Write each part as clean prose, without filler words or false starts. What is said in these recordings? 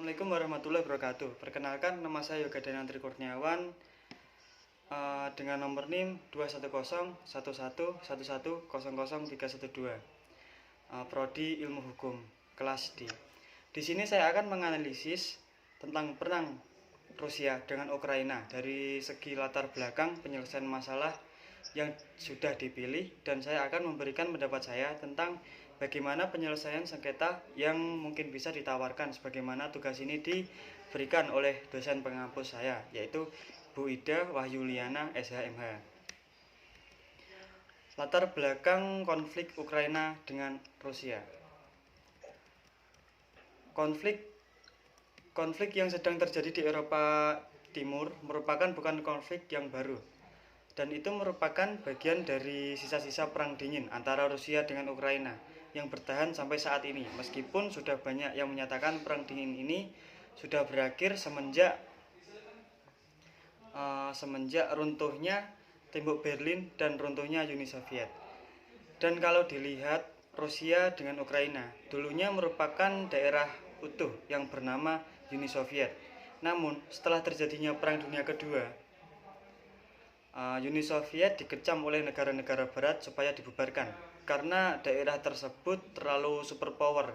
Assalamualaikum warahmatullahi wabarakatuh. Perkenalkan, nama saya Yoga Danantri Kurniawan, dengan nomor NIM 210111111003112, Prodi Ilmu Hukum, kelas D. Di sini saya akan menganalisis tentang perang Rusia dengan Ukraina dari segi latar belakang penyelesaian masalah yang sudah dipilih, dan saya akan memberikan pendapat saya tentang bagaimana penyelesaian sengketa yang mungkin bisa ditawarkan sebagaimana tugas ini diberikan oleh dosen pengampus saya, yaitu Bu Ida Wahyuliana SHMH. Latar belakang konflik Ukraina dengan Rusia. Konflik yang sedang terjadi di Eropa Timur merupakan bukan konflik yang baru, dan itu merupakan bagian dari sisa-sisa perang dingin antara Rusia dengan Ukraina yang bertahan sampai saat ini, meskipun sudah banyak yang menyatakan perang dingin ini sudah berakhir semenjak runtuhnya tembok Berlin dan runtuhnya Uni Soviet. Dan kalau dilihat, Rusia dengan Ukraina dulunya merupakan daerah utuh yang bernama Uni Soviet. Namun setelah terjadinya Perang Dunia Kedua, Uni Soviet dikecam oleh negara-negara barat supaya dibubarkan karena daerah tersebut terlalu superpower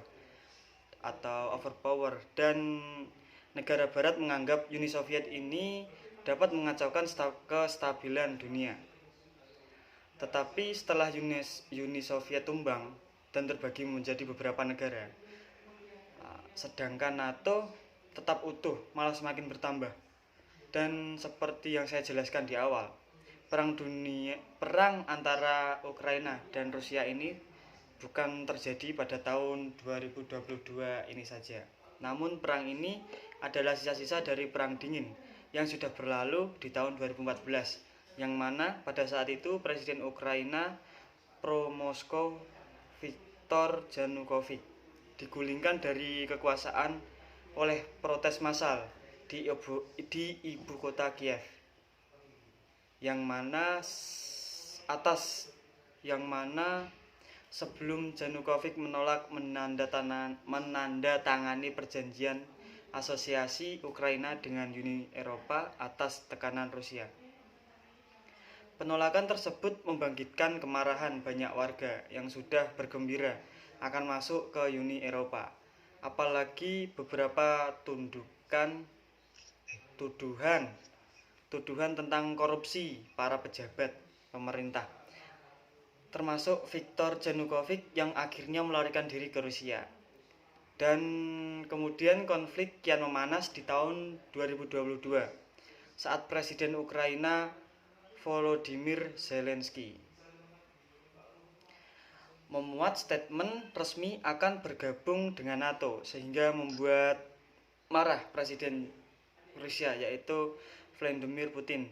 atau overpower, dan negara barat menganggap Uni Soviet ini dapat mengacaukan kestabilan dunia. Tetapi setelah Uni Soviet tumbang dan terbagi menjadi beberapa negara, sedangkan NATO tetap utuh, malah semakin bertambah. Dan seperti yang saya jelaskan di awal, perang antara Ukraina dan Rusia ini bukan terjadi pada tahun 2022 ini saja. Namun perang ini adalah sisa-sisa dari perang dingin yang sudah berlalu di tahun 2014, yang mana pada saat itu Presiden Ukraina pro-Moskow Viktor Yanukovych digulingkan dari kekuasaan oleh protes massal di ibu kota Kiev, yang mana sebelum Yanukovych menolak menandatangani perjanjian asosiasi Ukraina dengan Uni Eropa atas tekanan Rusia. Penolakan tersebut membangkitkan kemarahan banyak warga yang sudah bergembira akan masuk ke Uni Eropa. Apalagi beberapa tuduhan tentang korupsi para pejabat pemerintah, termasuk Viktor Yanukovych yang akhirnya melarikan diri ke Rusia. Dan kemudian konflik kian memanas di tahun 2022 saat Presiden Ukraina Volodymyr Zelensky memuat statement resmi akan bergabung dengan NATO, sehingga membuat marah Presiden Rusia, yaitu Vladimir Putin.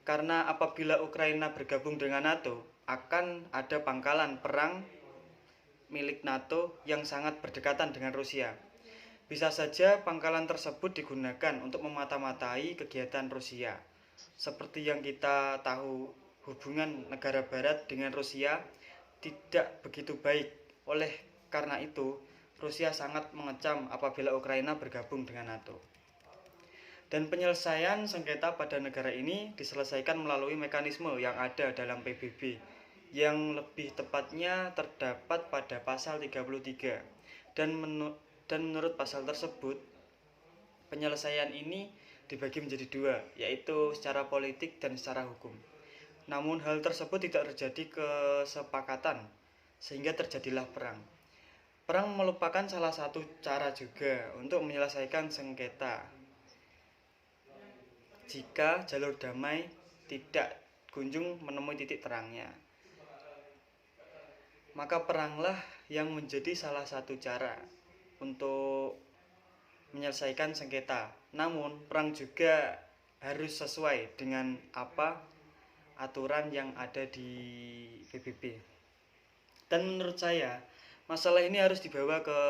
Karena apabila Ukraina bergabung dengan NATO, akan ada pangkalan perang milik NATO yang sangat berdekatan dengan Rusia. Bisa saja pangkalan tersebut digunakan untuk memata-matai kegiatan Rusia. Seperti yang kita tahu, hubungan negara barat dengan Rusia tidak begitu baik. Oleh karena itu, Rusia sangat mengecam apabila Ukraina bergabung dengan NATO. Dan penyelesaian sengketa pada negara ini diselesaikan melalui mekanisme yang ada dalam PBB, yang lebih tepatnya terdapat pada pasal 33. Dan menurut pasal tersebut, penyelesaian ini dibagi menjadi dua, yaitu secara politik dan secara hukum. Namun hal tersebut tidak terjadi kesepakatan, sehingga terjadilah perang. Perang merupakan salah satu cara juga untuk menyelesaikan sengketa jika jalur damai tidak kunjung menemui titik terangnya. Maka peranglah yang menjadi salah satu cara untuk menyelesaikan sengketa. Namun perang juga harus sesuai dengan aturan yang ada di PBB. Dan menurut saya, masalah ini harus dibawa ke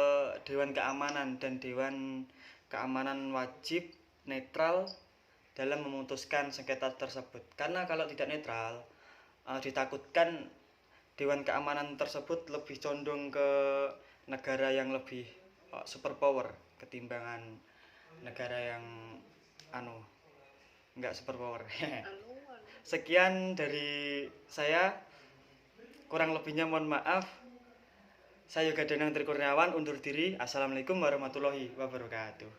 Dewan Keamanan, dan Dewan Keamanan wajib netral dalam memutuskan sengketa tersebut. Karena kalau tidak netral, ditakutkan Dewan Keamanan tersebut lebih condong ke negara yang lebih superpower ketimbangan negara yang nggak superpower. Sekian dari saya, kurang lebihnya mohon maaf. Saya Yoga Danang Trikurniawan undur diri. Assalamualaikum warahmatullahi wabarakatuh.